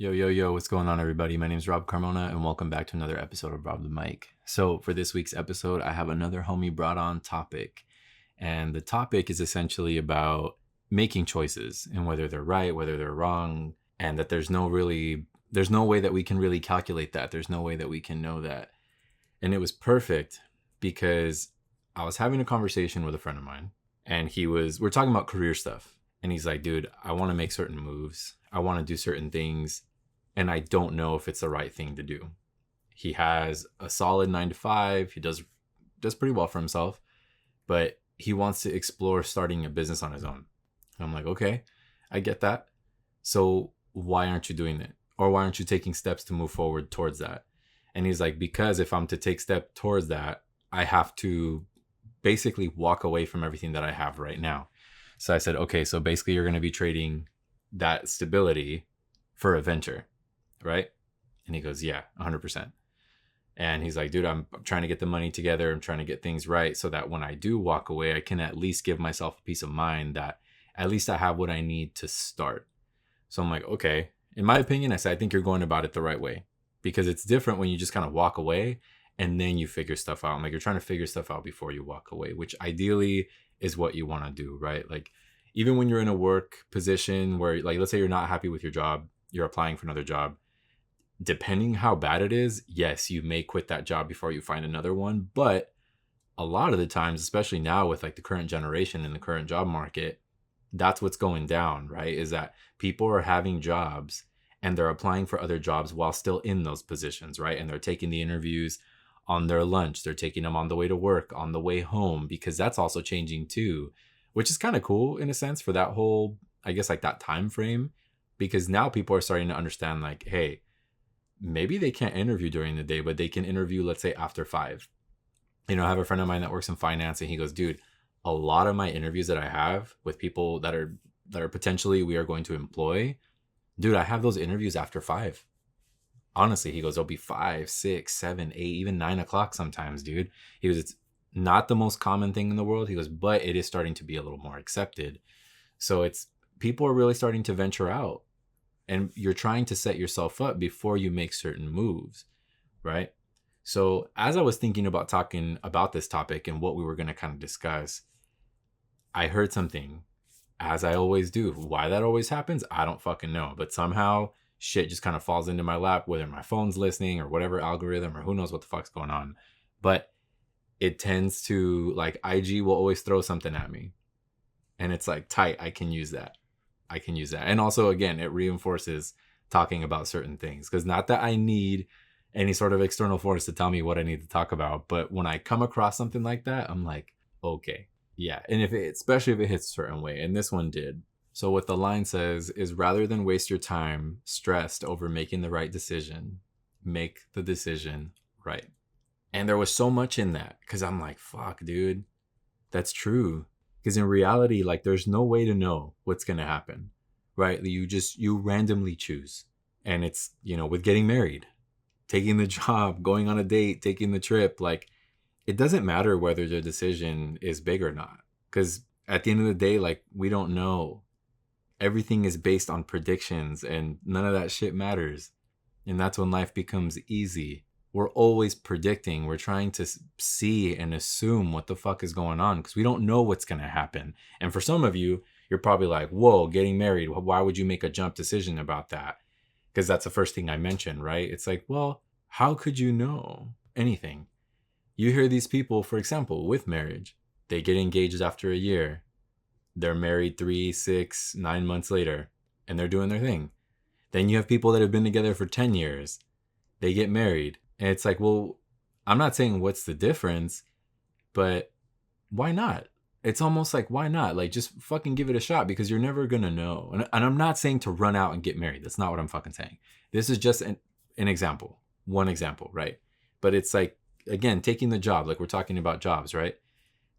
Yo, yo, yo, what's going on, everybody? My name is Rob Carmona, and welcome back to another episode of Rob the Mic. So, for this week's episode, I have another homie brought on topic. And the topic is essentially about making choices and whether they're right, whether they're wrong, and that there's no way that we can really calculate that. There's no way that we can know that. And it was perfect because I was having a conversation with a friend of mine, and we're talking about career stuff. And he's like, dude, I want to make certain moves. I want to do certain things, and I don't know if it's the right thing to do. He has a solid 9 to 5. He does pretty well for himself, but he wants to explore starting a business on his own. And I'm like, okay, I get that. So why aren't you doing it? Or why aren't you taking steps to move forward towards that? And he's like, because if I'm to take step towards that, I have to basically walk away from everything that I have right now. So I said, okay, so basically you're going to be trading that stability for a venture, right? And he goes, yeah, 100%. And he's like, dude, I'm trying to get the money together. I'm trying to get things right so that when I do walk away, I can at least give myself a peace of mind that at least I have what I need to start. So I'm like, okay. In my opinion, I said, I think you're going about it the right way, because it's different when you just kind of walk away and then you figure stuff out. I'm like, you're trying to figure stuff out before you walk away, which ideally is what you want to do, right? Like, even when you're in a work position where, like, let's say you're not happy with your job, you're applying for another job, depending how bad it is, yes, you may quit that job before you find another one. But a lot of the times, especially now with like the current generation and the current job market, that's what's going down, right? Is that people are having jobs and they're applying for other jobs while still in those positions, right? And they're taking the interviews on their lunch. They're taking them on the way to work, on the way home, because that's also changing too, which is kind of cool in a sense for that whole, I guess, like that time frame, because now people are starting to understand, like, hey, maybe they can't interview during the day, but they can interview, let's say, after 5. I have a friend of mine that works in finance, and he goes, dude, a lot of my interviews that I have with people that are potentially we are going to employ, dude, I have those interviews after 5. Honestly, he goes, it'll be 5, 6, 7, 8, even 9 o'clock sometimes, dude. He goes, it's not the most common thing in the world. He goes, but it is starting to be a little more accepted. So it's people are really starting to venture out, and you're trying to set yourself up before you make certain moves, right? So as I was thinking about talking about this topic and what we were going to kind of discuss, I heard something, as I always do. Why that always happens, I don't fucking know. But somehow shit just kind of falls into my lap, whether my phone's listening or whatever algorithm or who knows what the fuck's going on. But it tends to, like, IG will always throw something at me. And it's like, tight, I can use that. And also, again, it reinforces talking about certain things, because not that I need any sort of external force to tell me what I need to talk about, but when I come across something like that, I'm like, okay, yeah. And especially if it hits a certain way, and this one did. So what the line says is, rather than waste your time stressed over making the right decision, make the decision right. And there was so much in that, because I'm like, fuck, dude, that's true. Because in reality, like, there's no way to know what's going to happen, right? You randomly choose. And it's, with getting married, taking the job, going on a date, taking the trip, like, it doesn't matter whether the decision is big or not. Because at the end of the day, like, we don't know. Everything is based on predictions, and none of that shit matters. And that's when life becomes easy. We're always predicting. We're trying to see and assume what the fuck is going on, because we don't know what's going to happen. And for some of you, you're probably like, whoa, getting married, why would you make a jump decision about that? Because that's the first thing I mentioned, right? It's like, well, how could you know anything? You hear these people, for example, with marriage, they get engaged after a year. They're married 3, 6, 9 months later, and they're doing their thing. Then you have people that have been together for 10 years. They get married. And it's like, well, I'm not saying what's the difference, but why not? It's almost like, why not? Like, just fucking give it a shot, because you're never going to know. And I'm not saying to run out and get married. That's not what I'm fucking saying. This is just an example. One example, right? But it's like, again, taking the job, like we're talking about jobs, right?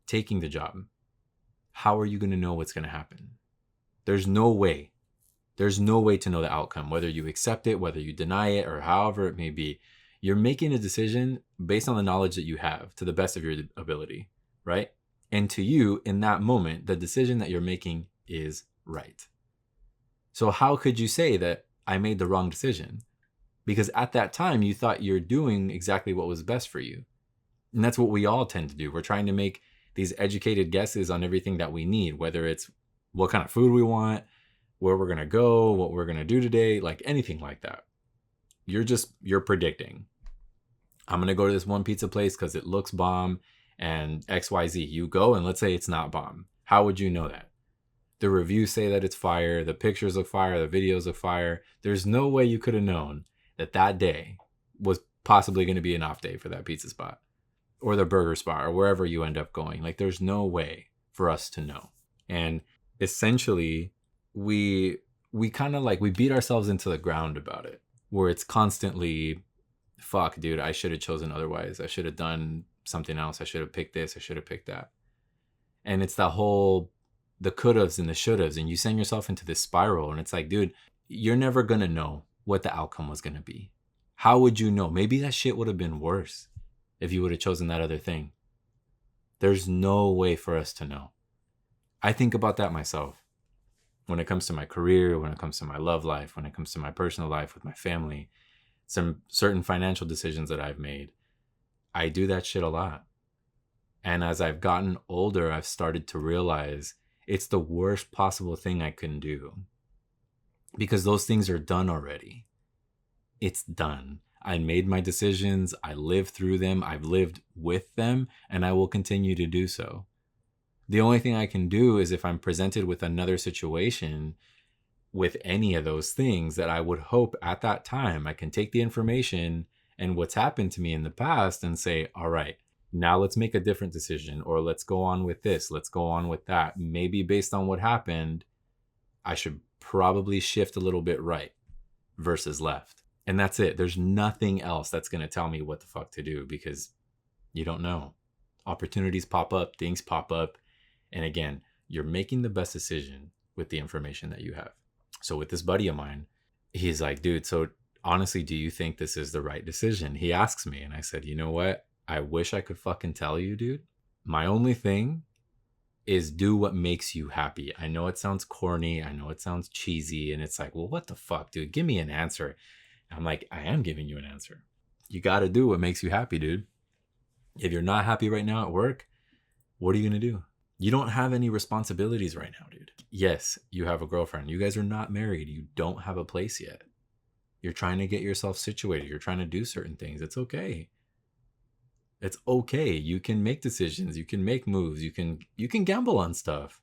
Taking the job. How are you going to know what's going to happen? There's no way. There's no way to know the outcome, whether you accept it, whether you deny it, or however it may be. You're making a decision based on the knowledge that you have to the best of your ability, right? And to you, in that moment, the decision that you're making is right. So how could you say that I made the wrong decision. Because at that time, you thought you're doing exactly what was best for you. And that's what we all tend to do. We're trying to make these educated guesses on everything that we need, whether it's what kind of food we want, where we're going to go, what we're going to do today, like anything like that. You're predicting. I'm going to go to this one pizza place because it looks bomb and XYZ. You go and let's say it's not bomb. How would you know that? The reviews say that it's fire. The pictures look fire. The videos look fire. There's no way you could have known that day was possibly going to be an off day for that pizza spot or the burger spot or wherever you end up going. Like there's no way for us to know. And essentially we kind of like, we beat ourselves into the ground about it, where it's constantly, fuck, dude, I should have chosen otherwise. I should have done something else. I should have picked this. I should have picked that. And it's that whole, the could-haves and the should-haves, and you send yourself into this spiral. And it's like, dude, you're never going to know what the outcome was going to be. How would you know? Maybe that shit would have been worse if you would have chosen that other thing. There's no way for us to know. I think about that myself when it comes to my career, when it comes to my love life, when it comes to my personal life with my family, some certain financial decisions that I've made. I do that shit a lot. And as I've gotten older, I've started to realize it's the worst possible thing I can do. Because those things are done already. It's done. I made my decisions. I lived through them. I've lived with them. And I will continue to do so. The only thing I can do is if I'm presented with another situation with any of those things that I would hope at that time, I can take the information and what's happened to me in the past and say, all right, now let's make a different decision, or let's go on with this. Let's go on with that. Maybe based on what happened, I should probably shift a little bit right versus left. And that's it. There's nothing else that's going to tell me what the fuck to do, because you don't know. Opportunities pop up, things pop up. And again, you're making the best decision with the information that you have. So with this buddy of mine, he's like, dude, so honestly, do you think this is the right decision? He asks me, and I said, you know what? I wish I could fucking tell you, dude. My only thing is do what makes you happy. I know it sounds corny. I know it sounds cheesy. And it's like, well, what the fuck, dude? Give me an answer. I'm like, I am giving you an answer. You got to do what makes you happy, dude. If you're not happy right now at work, what are you going to do? You don't have any responsibilities right now, dude. Yes, you have a girlfriend. You guys are not married. You don't have a place yet. You're trying to get yourself situated. You're trying to do certain things. It's okay. It's okay. You can make decisions. You can make moves. You can gamble on stuff.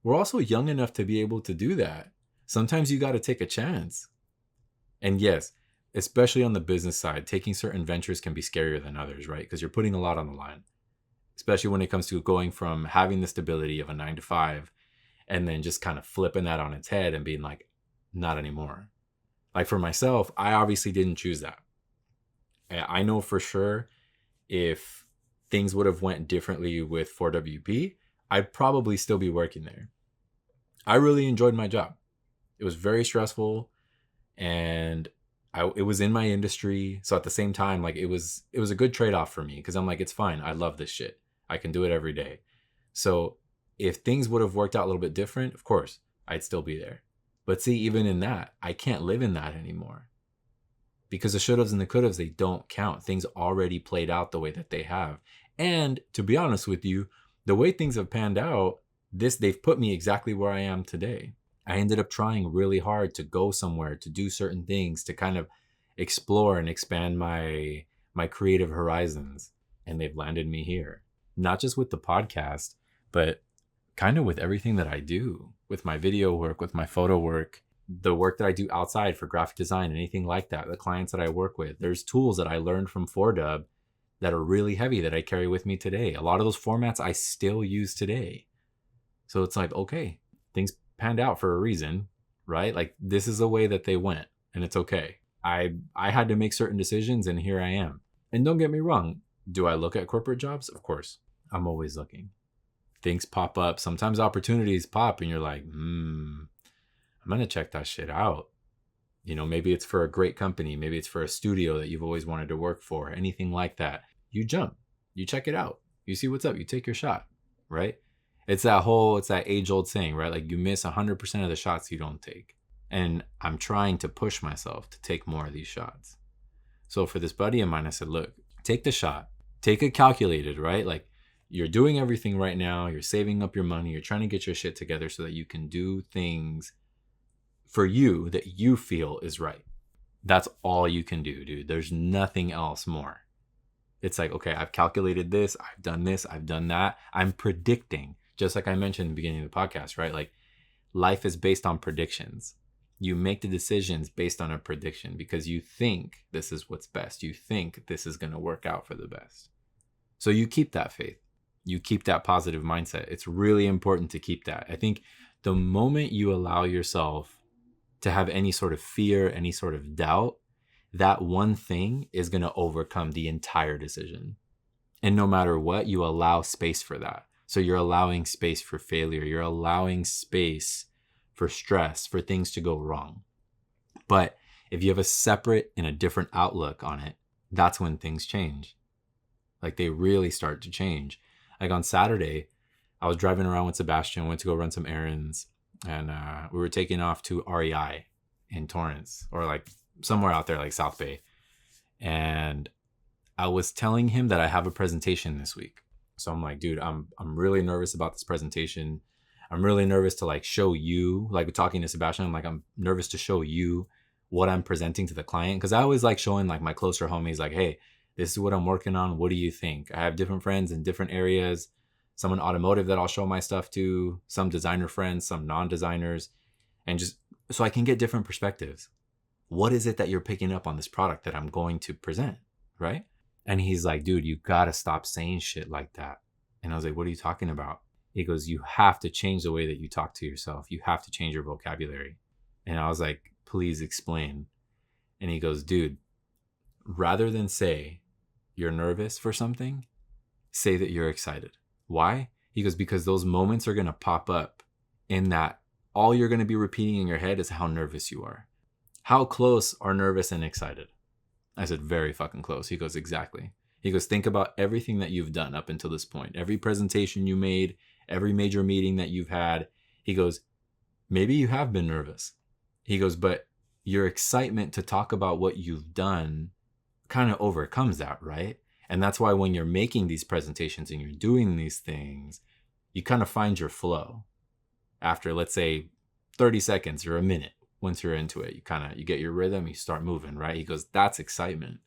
We're also young enough to be able to do that. Sometimes you got to take a chance. And yes, especially on the business side, taking certain ventures can be scarier than others, right? Because you're putting a lot on the line, especially when it comes to going from having the stability of a 9-to-5 and then just kind of flipping that on its head and being like, not anymore. Like for myself, I obviously didn't choose that. I know for sure if things would have went differently with 4WP, I'd probably still be working there. I really enjoyed my job. It was very stressful, and it was in my industry. So at the same time, like it was a good trade-off for me, because I'm like, it's fine. I love this shit. I can do it every day. So if things would have worked out a little bit different, of course, I'd still be there. But see, even in that, I can't live in that anymore. Because the should-haves and the could-haves, they don't count. Things already played out the way that they have. And to be honest with you, the way things have panned out, they've put me exactly where I am today. I ended up trying really hard to go somewhere, to do certain things, to kind of explore and expand my creative horizons. And they've landed me here. Not just with the podcast, but kind of with everything that I do. With my video work, with my photo work, the work that I do outside for graphic design, anything like that, the clients that I work with. There's tools that I learned from 4Dub that are really heavy that I carry with me today. A lot of those formats I still use today. So it's like, okay, things panned out for a reason, right? Like this is the way that they went, and it's okay. I had to make certain decisions, and here I am. And don't get me wrong, do I look at corporate jobs? Of course. I'm always looking. Things pop up. Sometimes opportunities pop and you're like, I'm going to check that shit out. You know, maybe it's for a great company. Maybe it's for a studio that you've always wanted to work for. Anything like that. You jump. You check it out. You see what's up. You take your shot, right? It's that age-old saying, right? Like you miss 100% of the shots you don't take. And I'm trying to push myself to take more of these shots. So for this buddy of mine, I said, look, take the shot, take it calculated, right? Like you're doing everything right now. You're saving up your money. You're trying to get your shit together so that you can do things for you that you feel is right. That's all you can do, dude. There's nothing else more. It's like, okay, I've calculated this. I've done this. I've done that. I'm predicting, just like I mentioned in the beginning of the podcast, right? Like life is based on predictions. You make the decisions based on a prediction because you think this is what's best. You think this is going to work out for the best. So you keep that faith. You keep that positive mindset. It's really important to keep that. I think the moment you allow yourself to have any sort of fear, any sort of doubt, that one thing is going to overcome the entire decision. And no matter what, you allow space for that. So you're allowing space for failure. You're allowing space for stress, for things to go wrong. But if you have a separate and a different outlook on it, that's when things change. Like they really start to change. Like on Saturday, I was driving around with Sebastian, went to go run some errands, and we were taking off to REI in Torrance, or like somewhere out there like South Bay. And I was telling him that I have a presentation this week. So I'm like, dude, I'm really nervous about this presentation. I'm really nervous to like show you, like talking to Sebastian, I'm nervous to show you what I'm presenting to the client. Cause I always like showing like my closer homies like, hey, this is what I'm working on. What do you think? I have different friends in different areas, someone automotive that I'll show my stuff to, some designer friends, some non-designers, and just so I can get different perspectives. What is it that you're picking up on this product that I'm going to present, right? And he's like, dude, you gotta stop saying shit like that. And I was like, what are you talking about? He goes, you have to change the way that you talk to yourself. You have to change your vocabulary. And I was like, please explain. And he goes, dude, rather than say you're nervous for something, say that you're excited. Why? He goes, because those moments are going to pop up in that all you're going to be repeating in your head is how nervous you are. How close are nervous and excited? I said, very fucking close. He goes, exactly. He goes, think about everything that you've done up until this point. Every presentation you made, every major meeting that you've had. He goes, maybe you have been nervous. He goes, but your excitement to talk about what you've done kind of overcomes that, right? And that's why when you're making these presentations and you're doing these things, you kind of find your flow. After, let's say, 30 seconds or a minute, once you're into it, you get your rhythm, you start moving, right? He goes, that's excitement.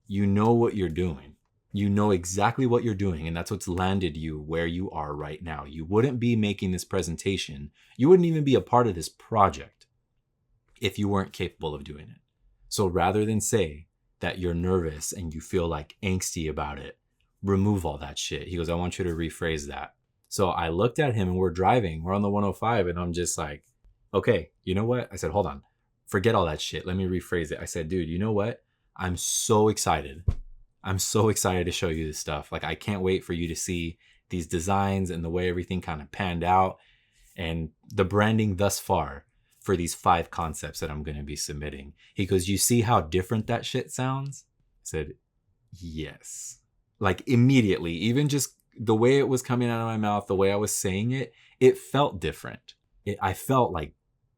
You know what you're doing. You know exactly what you're doing, and that's what's landed you where you are right now. You wouldn't be making this presentation. You wouldn't even be a part of this project if you weren't capable of doing it. So rather than say that you're nervous and you feel like angsty about it, remove all that shit. He goes, I want you to rephrase that. So I looked at him and we're driving. We're on the 105 and I'm just like, okay, you know what? I said, hold on. Forget all that shit. Let me rephrase it. I said, dude, you know what? I'm so excited. I'm so excited to show you this stuff. Like, I can't wait for you to see these designs and the way everything kind of panned out and the branding thus far for these 5 concepts that I'm going to be submitting. He goes, you see how different that shit sounds? I said, yes. Like immediately, even just the way it was coming out of my mouth, the way I was saying it, it felt different. I felt like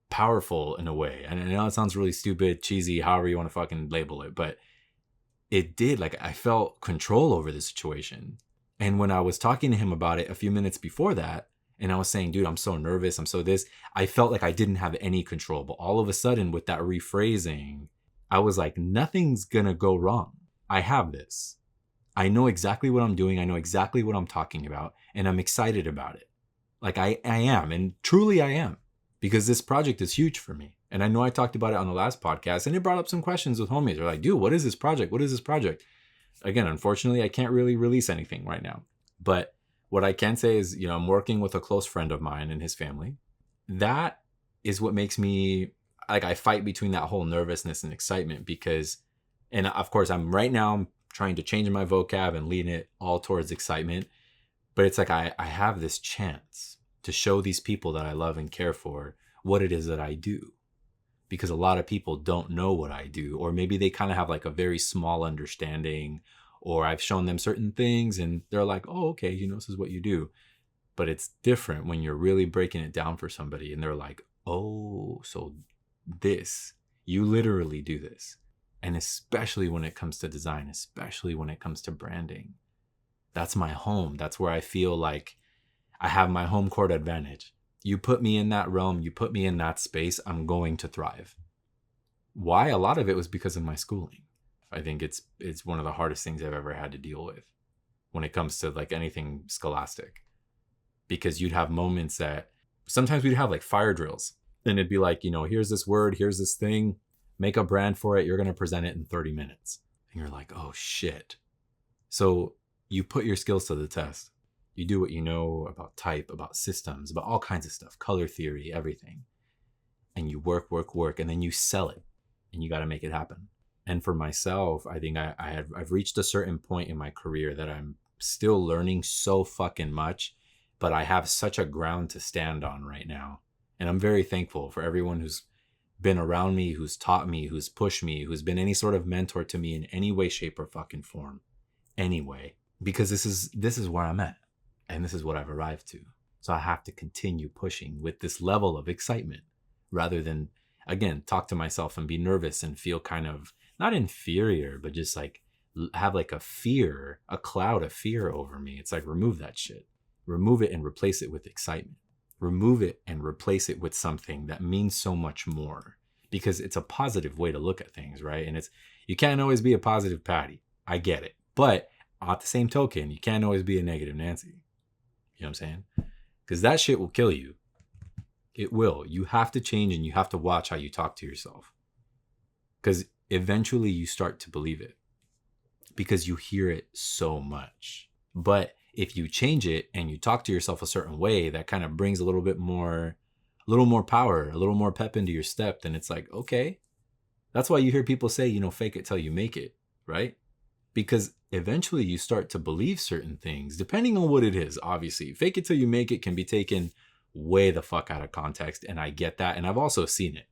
powerful in a way. And I know it sounds really stupid, cheesy, however you want to fucking label it, but it did. Like I felt control over the situation. And when I was talking to him about it a few minutes before that, and I was saying, dude, I'm so nervous, I'm so this, I felt like I didn't have any control. But all of a sudden with that rephrasing, I was like, nothing's gonna go wrong. I have this. I know exactly what I'm doing. I know exactly what I'm talking about. And I'm excited about it. Like I am. And truly I am. Because this project is huge for me. And I know I talked about it on the last podcast. And it brought up some questions with homies. They're like, dude, what is this project? What is this project? Again, unfortunately, I can't really release anything right now. But what I can say is, you know, I'm working with a close friend of mine and his family. That is what makes me, like, I fight between that whole nervousness and excitement because, and of course, I'm trying to change my vocab and lean it all towards excitement. But it's like I have this chance to show these people that I love and care for what it is that I do. Because a lot of people don't know what I do, or maybe they kind of have like a very small understanding, or I've shown them certain things and they're like, oh, okay, you know, this is what you do. But it's different when you're really breaking it down for somebody and they're like, oh, so this. You literally do this. And especially when it comes to design, especially when it comes to branding. That's my home. That's where I feel like I have my home court advantage. You put me in that realm, you put me in that space, I'm going to thrive. Why? A lot of it was because of my schooling. I think it's one of the hardest things I've ever had to deal with when it comes to like anything scholastic. Because you'd have moments that sometimes we'd have like fire drills. And it'd be like, here's this word, here's this thing, make a brand for it, you're going to present it in 30 minutes. And you're like, oh shit. So you put your skills to the test. You do what you know about type, about systems, about all kinds of stuff, color theory, everything. And you work, and then you sell it and you got to make it happen. And for myself, I think I've reached a certain point in my career that I'm still learning so fucking much, but I have such a ground to stand on right now. And I'm very thankful for everyone who's been around me, who's taught me, who's pushed me, who's been any sort of mentor to me in any way, shape, or fucking form. Anyway, because this is where I'm at. And this is what I've arrived to. So I have to continue pushing with this level of excitement rather than, again, talk to myself and be nervous and feel kind of not inferior, but just like have like a cloud of fear over me. It's like, remove that shit. Remove it and replace it with excitement. Remove it and replace it with something that means so much more, because it's a positive way to look at things, right? And you can't always be a positive Patty. I get it. But at the same token, you can't always be a negative Nancy. You know what I'm saying? Because that shit will kill you. It will. You have to change and you have to watch how you talk to yourself. Because eventually you start to believe it. Because you hear it so much. But if you change it and you talk to yourself a certain way, that kind of brings a little more power, a little more pep into your step, then it's like, okay. That's why you hear people say, fake it till you make it, right? Because eventually you start to believe certain things, depending on what it is, obviously. Fake it till you make it can be taken way the fuck out of context, and I get that. And I've also seen it.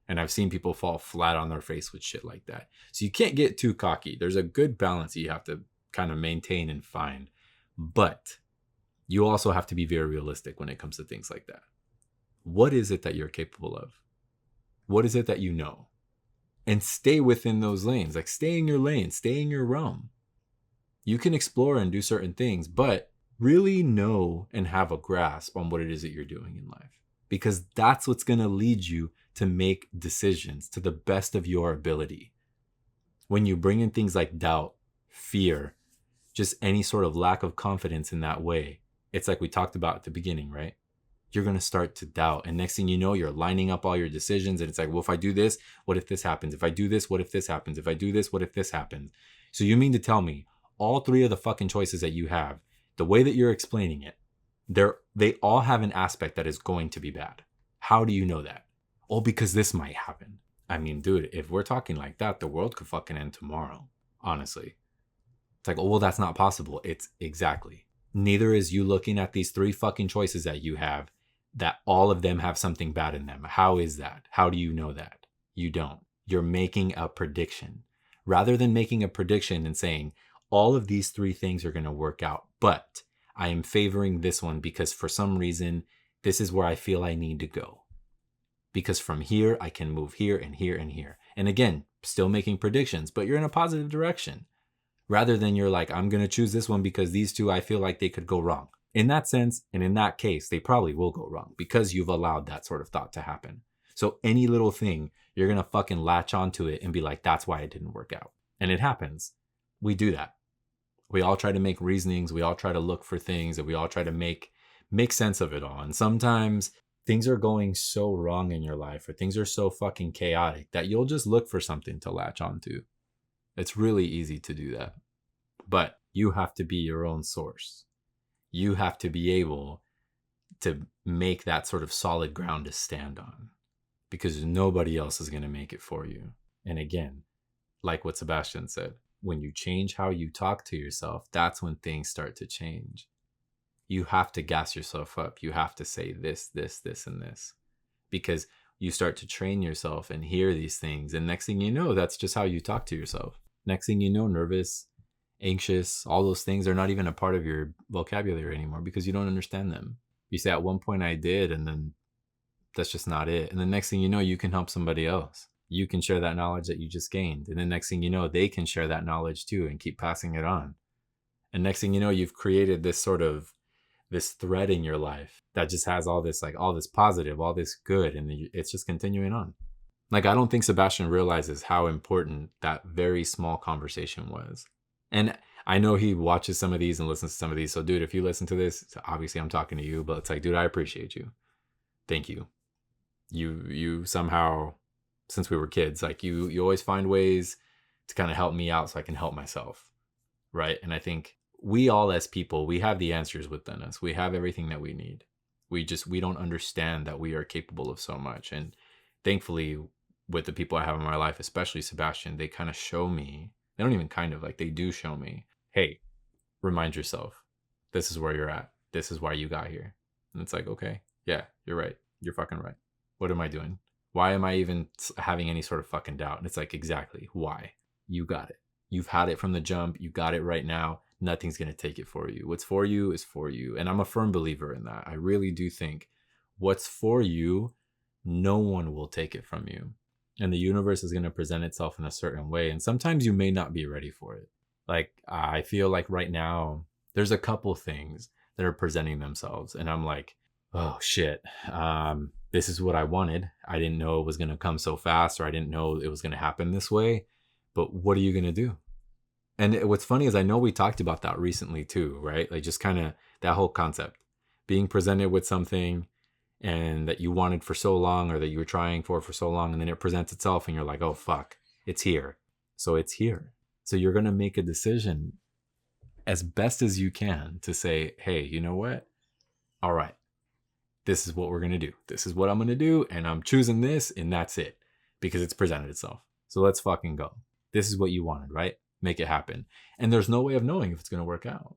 And I've seen people fall flat on their face with shit like that. So you can't get too cocky. There's a good balance you have to kind of maintain and find. But you also have to be very realistic when it comes to things like that. What is it that you're capable of? What is it that you know? And stay within those lanes. Like, stay in your lane, stay in your realm. You can explore and do certain things, but really know and have a grasp on what it is that you're doing in life. Because that's what's going to lead you to make decisions to the best of your ability. When you bring in things like doubt, fear, just any sort of lack of confidence in that way, it's like we talked about at the beginning, right? You're going to start to doubt. And next thing you know, you're lining up all your decisions. And it's like, well, if I do this, what if this happens? If I do this, what if this happens? If I do this, what if this happens? So you mean to tell me all three of the fucking choices that you have, the way that you're explaining it, they all have an aspect that is going to be bad. How do you know that? Oh, because this might happen. I mean, dude, if we're talking like that, the world could fucking end tomorrow. Honestly. It's like, oh, well, that's not possible. It's exactly. Neither is you looking at these three fucking choices that you have, that all of them have something bad in them. How is that? How do you know that? You don't. You're making a prediction. Rather than making a prediction and saying, all of these three things are going to work out, but I am favoring this one because for some reason, this is where I feel I need to go. Because from here, I can move here and here and here. And again, still making predictions, but you're in a positive direction. Rather than you're like, I'm going to choose this one because these two, I feel like they could go wrong. In that sense, and in that case, they probably will go wrong because you've allowed that sort of thought to happen. So any little thing, you're going to fucking latch onto it and be like, that's why it didn't work out. And it happens. We do that. We all try to make reasonings. We all try to look for things, and we all try to make sense of it all. And sometimes things are going so wrong in your life, or things are so fucking chaotic that you'll just look for something to latch onto. It's really easy to do that. But you have to be your own source. You have to be able to make that sort of solid ground to stand on, because nobody else is going to make it for you. And again, like what Sebastian said, when you change how you talk to yourself, that's when things start to change. You have to gas yourself up. You have to say this, this, this, and this, because you start to train yourself and hear these things. And next thing you know, that's just how you talk to yourself. Next thing you know, nervous, anxious, all those things are not even a part of your vocabulary anymore because you don't understand them. You say at one point I did, and then That's just not it. And the next thing you know, you can help somebody else. You can share that knowledge that you just gained. And the next thing you know, they can share that knowledge too and keep passing it on. And next thing you know, you've created this sort of this thread in your life that just has all this, like all this positive, all this good, and it's just continuing on. Like, I don't think Sebastian realizes how important that very small conversation was. And I know he watches some of these and listens to some of these. So, dude, if you listen to this, obviously I'm talking to you, but it's like, dude, I appreciate you. Thank you. You somehow, since we were kids, like you always find ways to kind of help me out so I can help myself. Right. And I think we all as people, we have the answers within us. We have everything that we need. We don't understand that we are capable of so much. And thankfully, with the people I have in my life, especially Sebastian, they kind of show me, they don't even kind of, like, they do show me, hey, remind yourself, this is where you're at. This is why you got here. And it's like, okay, yeah, you're right. You're fucking right. What am I doing? Why am I even having any sort of fucking doubt? And it's like, exactly. Why? You got it. You've had it from the jump. You got it right now. Nothing's going to take it for you. What's for you is for you. And I'm a firm believer in that. I really do think what's for you, no one will take it from you. And the universe is going to present itself in a certain way. And sometimes you may not be ready for it. Like, I feel like right now, there's a couple things that are presenting themselves. And I'm like, oh, shit. This is what I wanted. I didn't know it was going to come so fast, or I didn't know it was going to happen this way. But what are you going to do? And what's funny is I know we talked about that recently too, right? Like, just kind of that whole concept, being presented with something and that you wanted for so long, or that you were trying for so long, and then it presents itself and you're like, oh, fuck, it's here. So it's here. So you're going to make a decision as best as you can to say, hey, you know what? All right, this is what we're going to do. This is what I'm going to do. And I'm choosing this, and that's it, because it's presented itself. So let's fucking go. This is what you wanted, right? Make it happen. And there's no way of knowing if it's going to work out.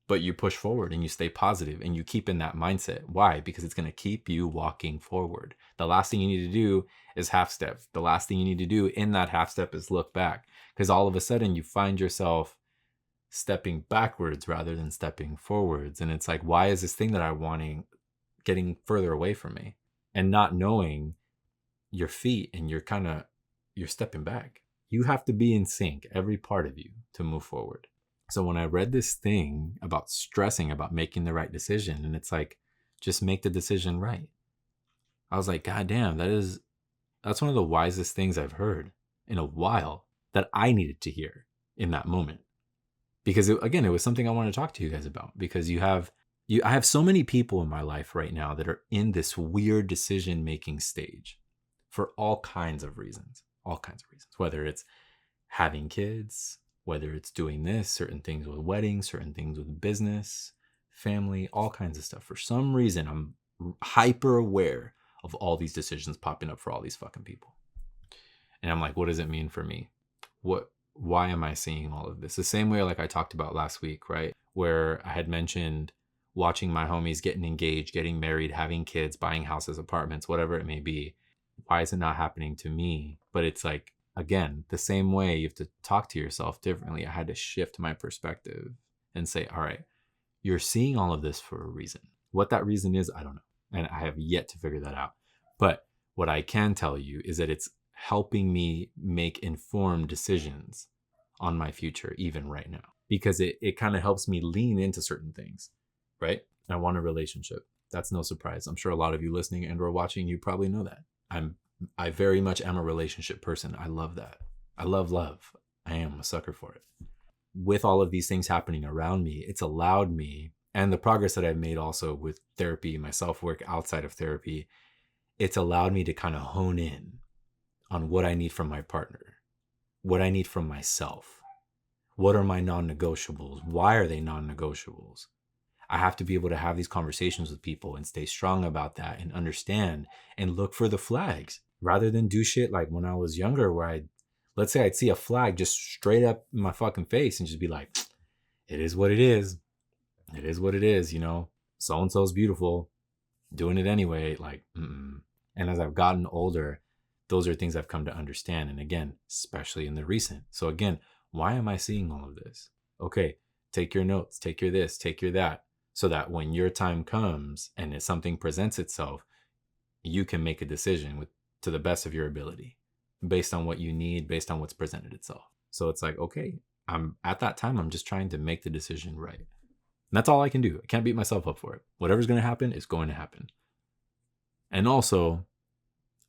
But you push forward and you stay positive and you keep in that mindset. Why? Because it's going to keep you walking forward. The last thing you need to do is half step. The last thing you need to do in that half step is look back. Because all of a sudden you find yourself stepping backwards rather than stepping forwards. And it's like, why is this thing that I'm wanting getting further away from me? And not knowing your feet, and you're stepping back. You have to be in sync, every part of you, to move forward. So when I read this thing about stressing about making the right decision, and it's like, just make the decision right, I was like, God damn, that's one of the wisest things I've heard in a while that I needed to hear in that moment. Because it was something I want to talk to you guys about, because I have so many people in my life right now that are in this weird decision-making stage for all kinds of reasons, whether it's having kids, whether it's doing this, certain things with weddings, certain things with business, family, all kinds of stuff. For some reason, I'm hyper aware of all these decisions popping up for all these fucking people. And I'm like, what does it mean for me? Why am I seeing all of this? The same way, like I talked about last week, right? Where I had mentioned watching my homies getting engaged, getting married, having kids, buying houses, apartments, whatever it may be. Why is it not happening to me? But it's like, again, the same way you have to talk to yourself differently. I had to shift my perspective and say, all right, you're seeing all of this for a reason. What that reason is, I don't know. And I have yet to figure that out. But what I can tell you is that it's helping me make informed decisions on my future, even right now, because it kind of helps me lean into certain things, right? I want a relationship. That's no surprise. I'm sure a lot of you listening and or watching, you probably know that. I very much am a relationship person. I love that. I love love. I am a sucker for it. With all of these things happening around me, it's allowed me, and the progress that I've made also with therapy, my self-work outside of therapy, it's allowed me to kind of hone in on what I need from my partner, what I need from myself. What are my non-negotiables? Why are they non-negotiables? I have to be able to have these conversations with people and stay strong about that and understand and look for the flags, rather than do shit like when I was younger, where let's say I'd see a flag just straight up in my fucking face and just be like, it is what it is. It is what it is, so-and-so's beautiful, doing it anyway. Like, mm-mm. And as I've gotten older, those are things I've come to understand. And again, especially in the recent. So again, why am I seeing all of this? Okay, take your notes, take your this, take your that, so that when your time comes and if something presents itself, you can make a decision to the best of your ability based on what you need, based on what's presented itself. So it's like, okay, I'm at that time, I'm just trying to make the decision right. And that's all I can do. I can't beat myself up for it. Whatever's going to happen is going to happen. And also,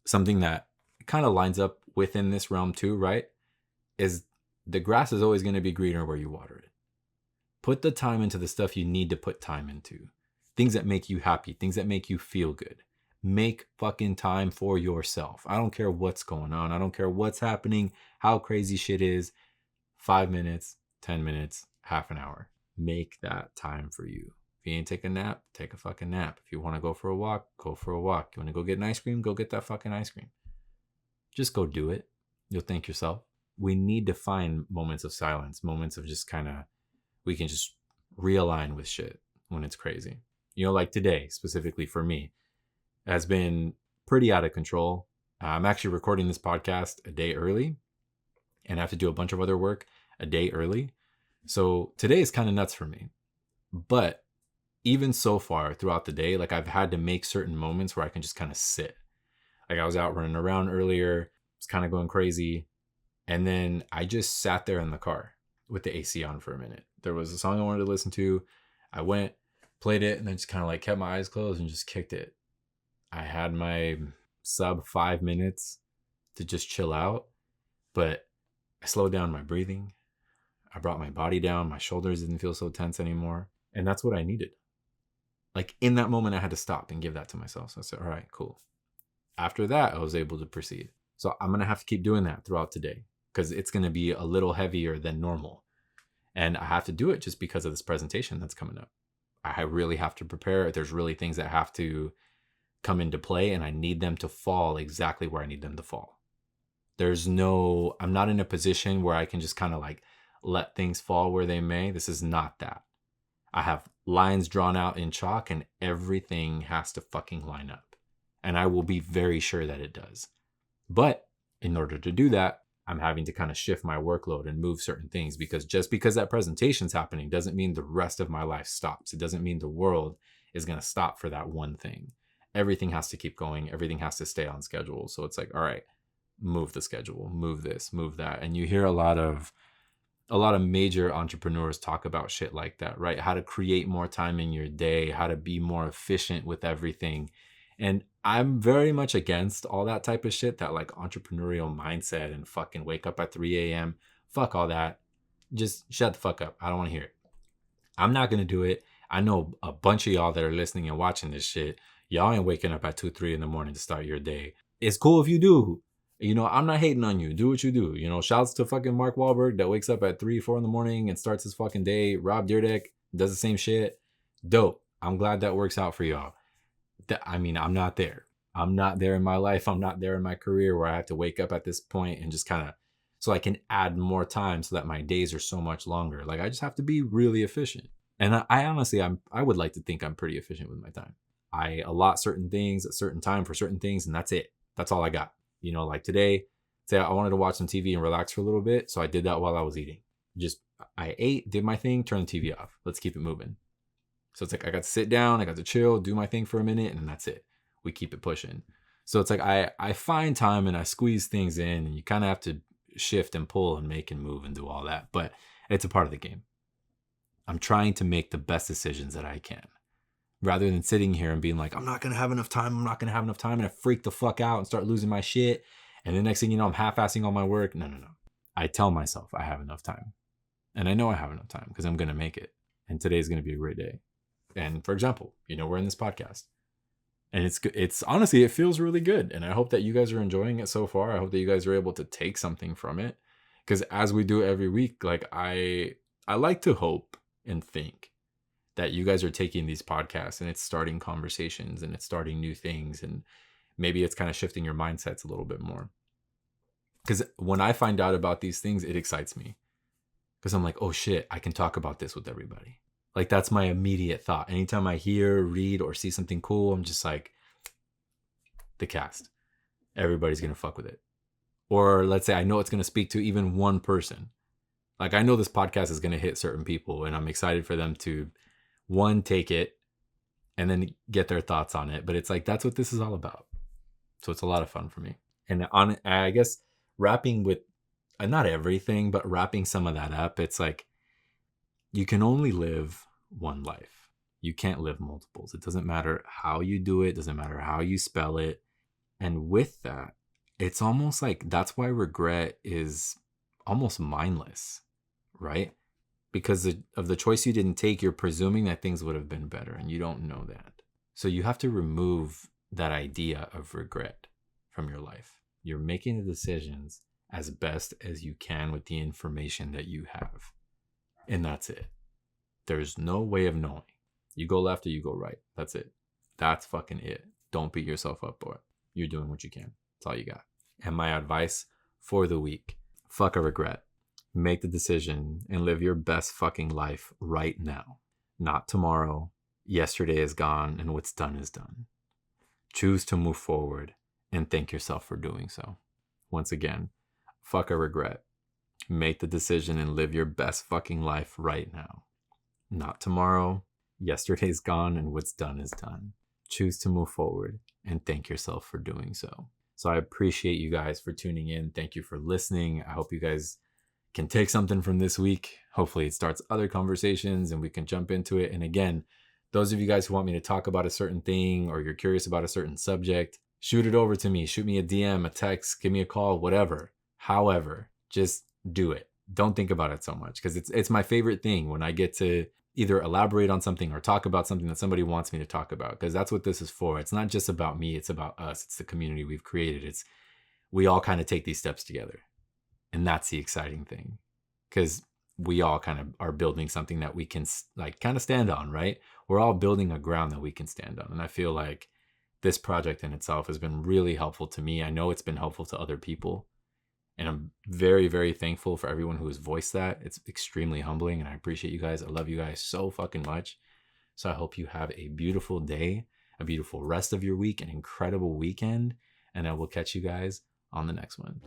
something that kind of lines up within this realm too, right? Is the grass is always going to be greener where you water it. Put the time into the stuff you need to put time into. Things that make you happy, things that make you feel good. Make fucking time for yourself. I don't care what's going on. I don't care what's happening, how crazy shit is. 5 minutes, 10 minutes, half an hour. Make that time for you. If you ain't take a nap, take a fucking nap. If you want to go for a walk, go for a walk. You want to go get an ice cream, go get that fucking ice cream. Just go do it. You'll thank yourself. We need to find moments of silence, moments of just kind of, we can just realign with shit when it's crazy. You know, like today, specifically for me, has been pretty out of control. I'm actually recording this podcast a day early, and I have to do a bunch of other work a day early. So today is kind of nuts for me. But even so far throughout the day, like I've had to make certain moments where I can just kind of sit. Like I was out running around earlier, was kind of going crazy. And then I just sat there in the car with the AC on for a minute. There was a song I wanted to listen to. I went, played it, and then just kind of like kept my eyes closed and just kicked it. I had my sub 5 minutes to just chill out, but I slowed down my breathing. I brought my body down. My shoulders didn't feel so tense anymore. And that's what I needed. Like in that moment, I had to stop and give that to myself. So I said, all right, cool. After that, I was able to proceed. So I'm going to have to keep doing that throughout today because it's going to be a little heavier than normal. And I have to do it just because of this presentation that's coming up. I really have to prepare. There's really things that have to come into play, and I need them to fall exactly where I need them to fall. I'm not in a position where I can just kind of like let things fall where they may. This is not that. I have lines drawn out in chalk and everything has to fucking line up. And I will be very sure that it does. But in order to do that, I'm having to kind of shift my workload and move certain things, because just because that presentation's happening doesn't mean the rest of my life stops. It doesn't mean the world is going to stop for that one thing. Everything has to keep going. Everything has to stay on schedule. So it's like, all right, move the schedule, move this, move that. And you hear a lot of major entrepreneurs talk about shit like that, right? How to create more time in your day, how to be more efficient with everything. And I'm very much against all that type of shit, that like entrepreneurial mindset and fucking wake up at 3 a.m. Fuck all that. Just shut the fuck up. I don't want to hear it. I'm not going to do it. I know a bunch of y'all that are listening and watching this shit. Y'all ain't waking up at 2, 3 in the morning to start your day. It's cool if you do. You know, I'm not hating on you. Do what you do. You know, shouts to fucking Mark Wahlberg that wakes up at 3, 4 in the morning and starts his fucking day. Rob Dyrdek does the same shit. Dope. I'm glad that works out for y'all. I'm not there. I'm not there in my life. I'm not there in my career where I have to wake up at this point and just kind of, so I can add more time so that my days are so much longer. Like I just have to be really efficient. And I honestly, I would like to think I'm pretty efficient with my time. I allot certain things at certain time for certain things, and that's it. That's all I got. You know, like today, say I wanted to watch some TV and relax for a little bit. So I did that while I was eating. I ate, did my thing, turned the TV off. Let's keep it moving. So it's like I got to sit down, I got to chill, do my thing for a minute, and that's it. We keep it pushing. So it's like I find time and I squeeze things in, and you kind of have to shift and pull and make and move and do all that. But it's a part of the game. I'm trying to make the best decisions that I can, rather than sitting here and being like, I'm not going to have enough time. And I freak the fuck out and start losing my shit. And the next thing you know, I'm half-assing all my work. No. I tell myself I have enough time. And I know I have enough time because I'm going to make it. And today's going to be a great day. And for example, you know, we're in this podcast. And it's honestly, it feels really good. And I hope that you guys are enjoying it so far. I hope that you guys are able to take something from it. Because as we do every week, like I like to hope and think that you guys are taking these podcasts and it's starting conversations and it's starting new things. And maybe it's kind of shifting your mindsets a little bit more. Because when I find out about these things, it excites me. Because I'm like, oh shit, I can talk about this with everybody. Like that's my immediate thought. Anytime I hear, read, or see something cool, I'm just like, the cast. Everybody's going to fuck with it. Or let's say I know it's going to speak to even one person. Like I know this podcast is going to hit certain people and I'm excited for them to, one, take it and then get their thoughts on it. But it's like, that's what this is all about. So it's a lot of fun for me. And on, I guess, wrapping with not everything, but wrapping some of that up, it's like you can only live one life. You can't live multiples. It doesn't matter how you do it, doesn't matter how you spell it. And with that, it's almost like that's why regret is almost mindless, right? Because of the choice you didn't take, you're presuming that things would have been better, and you don't know that. So you have to remove that idea of regret from your life. You're making the decisions as best as you can with the information that you have. And that's it. There's no way of knowing. You go left or you go right. That's it. That's fucking it. Don't beat yourself up for it. You're doing what you can. That's all you got. And my advice for the week, fuck a regret. Make the decision and live your best fucking life right now. Not tomorrow. Yesterday is gone and what's done is done. Choose to move forward and thank yourself for doing so. Once again, fuck a regret. Make the decision and live your best fucking life right now. Not tomorrow. Yesterday's gone and what's done is done. Choose to move forward and thank yourself for doing so. So I appreciate you guys for tuning in. Thank you for listening. I hope you guys can take something from this week. Hopefully it starts other conversations and we can jump into it. And again, those of you guys who want me to talk about a certain thing or you're curious about a certain subject, shoot it over to me. Shoot me a DM, a text, give me a call, whatever. However, just do it. Don't think about it so much because it's my favorite thing when I get to either elaborate on something or talk about something that somebody wants me to talk about, because that's what this is for. It's not just about me. It's about us. It's the community we've created. We all kind of take these steps together. And that's the exciting thing, because we all kind of are building something that we can like kind of stand on, right? We're all building a ground that we can stand on. And I feel like this project in itself has been really helpful to me. I know it's been helpful to other people. And I'm very, very thankful for everyone who has voiced that. It's extremely humbling and I appreciate you guys. I love you guys so fucking much. So I hope you have a beautiful day, a beautiful rest of your week, an incredible weekend. And I will catch you guys on the next one.